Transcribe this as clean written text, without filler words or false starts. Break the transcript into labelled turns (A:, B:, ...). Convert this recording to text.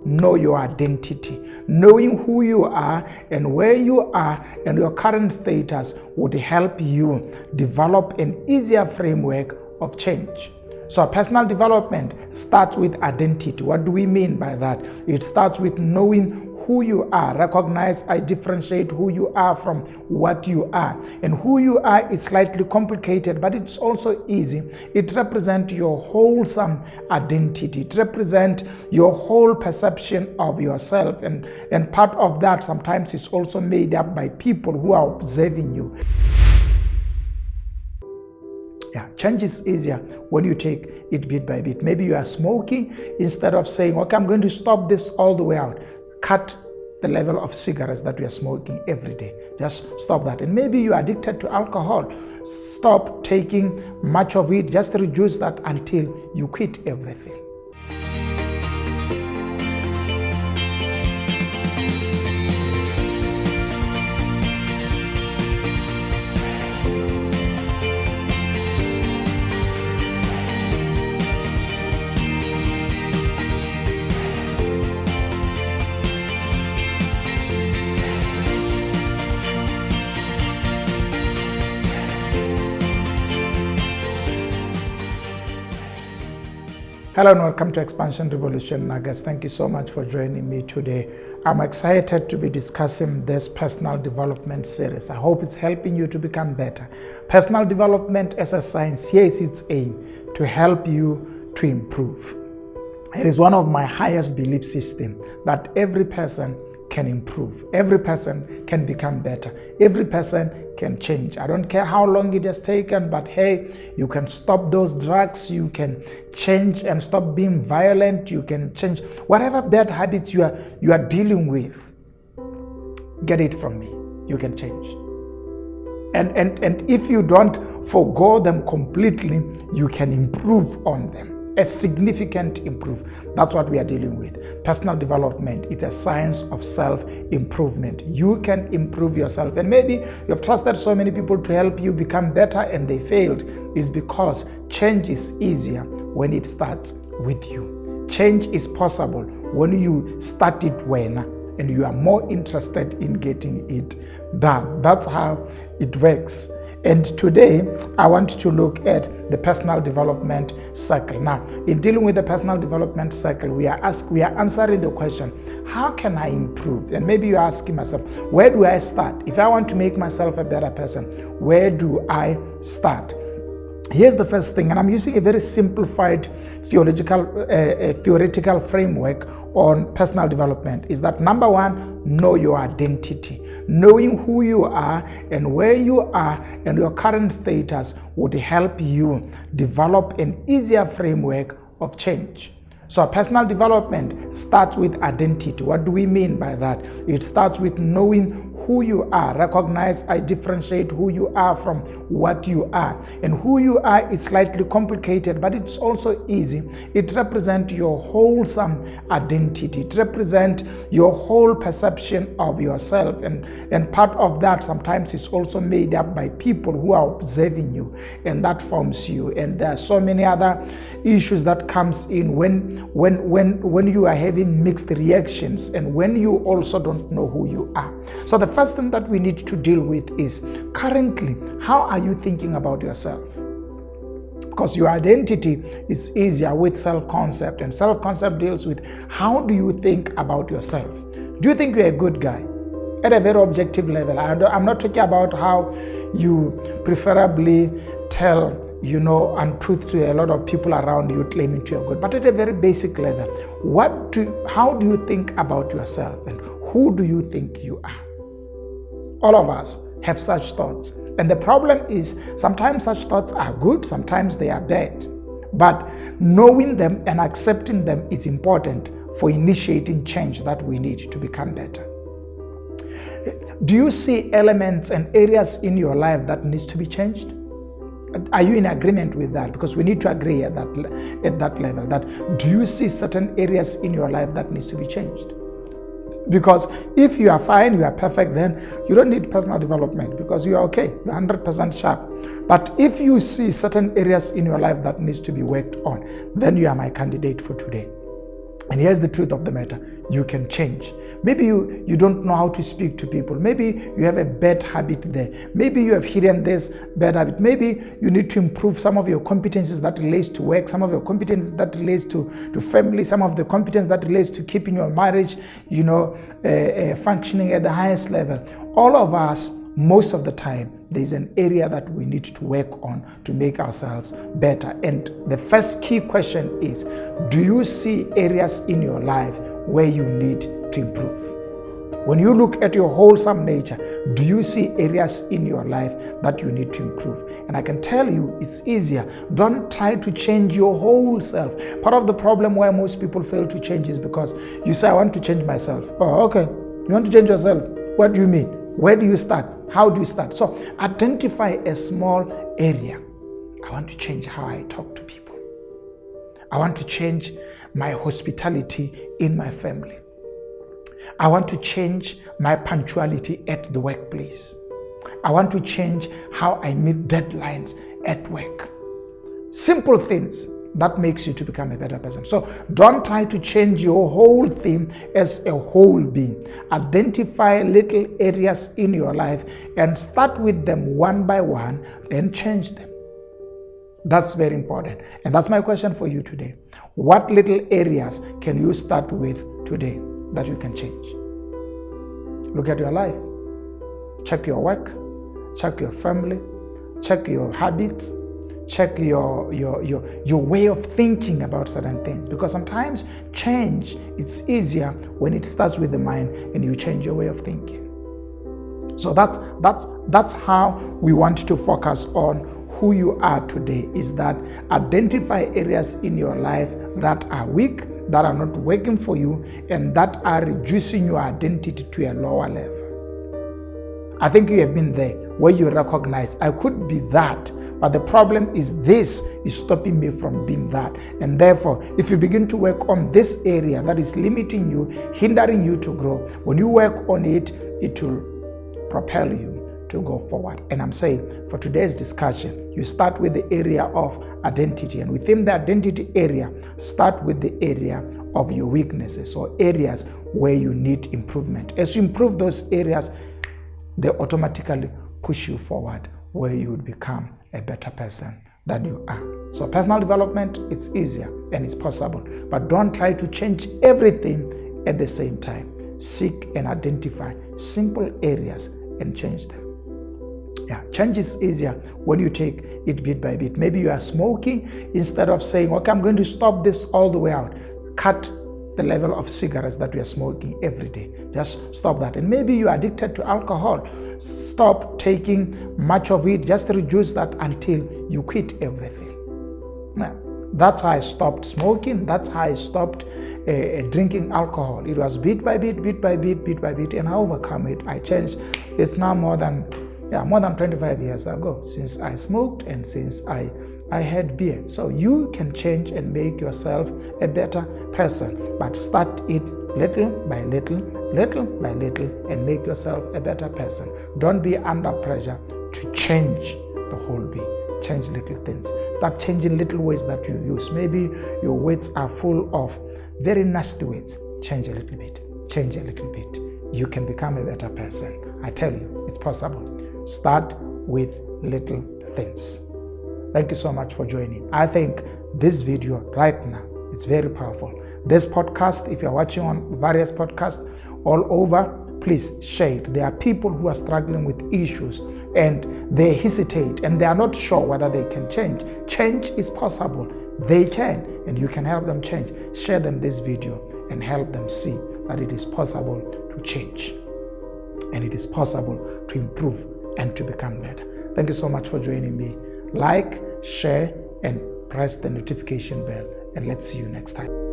A: know your identity. Knowing who you are and where you are and your current status would help you develop an easier framework of change. So personal development starts with identity. What do we mean by that? It starts with knowing who you are. Recognize, I differentiate who you are from what you are. And who you are is slightly complicated, but it's also easy. It represents your wholesome identity. It represents your whole perception of yourself. And part of that sometimes is also made up by people who are observing you. Yeah, change is easier when you take it bit by bit. Maybe you are smoking. Instead of saying, okay, I'm going to stop this all the way out, cut the level of cigarettes that you are smoking every day. Just stop that. And maybe you are addicted to alcohol. Stop taking much of it. Just reduce that until you quit everything. Hello and welcome to Expansion Revolution Nuggets. Thank you so much for joining me today. I'm excited to be discussing this personal development series. I hope it's helping you to become better. Personal development as a science, here is its aim, to help you to improve. It is one of my highest belief systems that every person can improve. Every person can become better. Every person can change. I don't care how long it has taken, but hey, you can stop those drugs, you can change and stop being violent, you can change whatever bad habits you are dealing with. Get it from me. You can change. And if you don't forgo them completely, you can improve on them. A significant improvement. That's what we are dealing with. Personal development is a science of self-improvement. You can improve yourself. And maybe you've trusted so many people to help you become better and they failed. It's because change is easier when it starts with you. Change is possible when you start it and you are more interested in getting it done. That's how it works. And today, I want to look at the personal development cycle. Now, in dealing with the personal development cycle, we are answering the question, how can I improve? And maybe you're asking myself, where do I start? If I want to make myself a better person, where do I start? Here's the first thing, and I'm using a very simplified theoretical framework on personal development, is that number one, know your identity. Knowing who you are and where you are and your current status would help you develop an easier framework of change. So personal development starts with identity. What do we mean by that? It starts with knowing who you are. Recognize, I differentiate who you are from what you are. And who you are is slightly complicated, but it's also easy. It represents your wholesome identity. It represents your whole perception of yourself. And part of that sometimes is also made up by people who are observing you, and that forms you. And there are so many other issues that comes in when you are having mixed reactions and when you also don't know who you are. So the first thing that we need to deal with is, currently, how are you thinking about yourself? Because your identity is easier with self-concept, and self-concept deals with how do you think about yourself. Do you think you're a good guy? At a very objective level. I'm not talking about how you preferably tell untruth to a lot of people around you claiming to be good, but at a very basic level, how do you think about yourself and who do you think you are? All of us have such thoughts. And the problem is, sometimes such thoughts are good, sometimes they are bad. But knowing them and accepting them is important for initiating change that we need to become better. Do you see elements and areas in your life that needs to be changed? Are you in agreement with that? Because we need to agree at that level. That do you see certain areas in your life that needs to be changed? Because if you are fine, you are perfect, then you don't need personal development because you are okay, you're 100% sharp. But if you see certain areas in your life that needs to be worked on, then you are my candidate for today. And here's the truth of the matter. you can change. Maybe you don't know how to speak to people. Maybe you have a bad habit there. Maybe you have hidden this bad habit. Maybe you need to improve some of your competencies that relates to work, some of your competencies that relates to family, some of the competence that relates to keeping your marriage, functioning at the highest level. All of us, most of the time, there's an area that we need to work on to make ourselves better. And the first key question is, do you see areas in your life where you need to improve? When you look at your wholesome nature, do you see areas in your life that you need to improve? And I can tell you, it's easier. Don't try to change your whole self. Part of the problem why most people fail to change is because you say, I want to change myself. Oh, okay. You want to change yourself? What do you mean? Where do you start? How do you start? So identify a small area. I want to change how I talk to people. I want to change my hospitality in my family. I want to change my punctuality at the workplace. I want to change how I meet deadlines at work. Simple things that makes you to become a better person. So don't try to change your whole thing as a whole being. Identify little areas in your life and start with them one by one and change them. That's very important. And that's my question for you today. What little areas can you start with today that you can change? Look at your life. Check your work. Check your family. Check your habits. Check your way of thinking about certain things. Because sometimes change, it's easier when it starts with the mind and you change your way of thinking. So that's how we want to focus on who you are today, is that identify areas in your life that are weak, that are not working for you, and that are reducing your identity to a lower level. I think you have been there where you recognize, I could be that, but the problem is this is stopping me from being that. And therefore, if you begin to work on this area that is limiting you, hindering you to grow, when you work on it, it will propel you to go forward. And I'm saying for today's discussion, you start with the area of identity, and within the identity area, start with the area of your weaknesses or areas where you need improvement. As you improve those areas, they automatically push you forward where you would become a better person than you are. So personal development, it's easier and it's possible, but don't try to change everything at the same time. Seek and identify simple areas and change them. Yeah, change is easier when you take it bit by bit. Maybe you are smoking. Instead of saying, okay, I'm going to stop this all the way out, cut the level of cigarettes that you are smoking every day. Just stop that. And maybe you are addicted to alcohol. Stop taking much of it. Just reduce that until you quit everything. Now, that's how I stopped smoking. That's how I stopped drinking alcohol. It was bit by bit, and I overcome it. I changed. It's now more than 25 years ago since I smoked and since I had beer. So you can change and make yourself a better person, but start it little by little, and make yourself a better person. Don't be under pressure to change the whole being. Change little things. Start changing little ways that you use. Maybe your words are full of very nasty words. Change a little bit. Change a little bit. You can become a better person. I tell you, it's possible. Start with little things. Thank you so much for joining. I think this video right now, it's very powerful. This podcast, if you're watching on various podcasts all over, please share it. There are people who are struggling with issues and they hesitate and they are not sure whether they can change. Change is possible. They can, and you can help them change. Share them this video and help them see that it is possible to change. And it is possible to improve and to become better. Thank you so much for joining me. Like, share, and press the notification bell. And let's see you next time.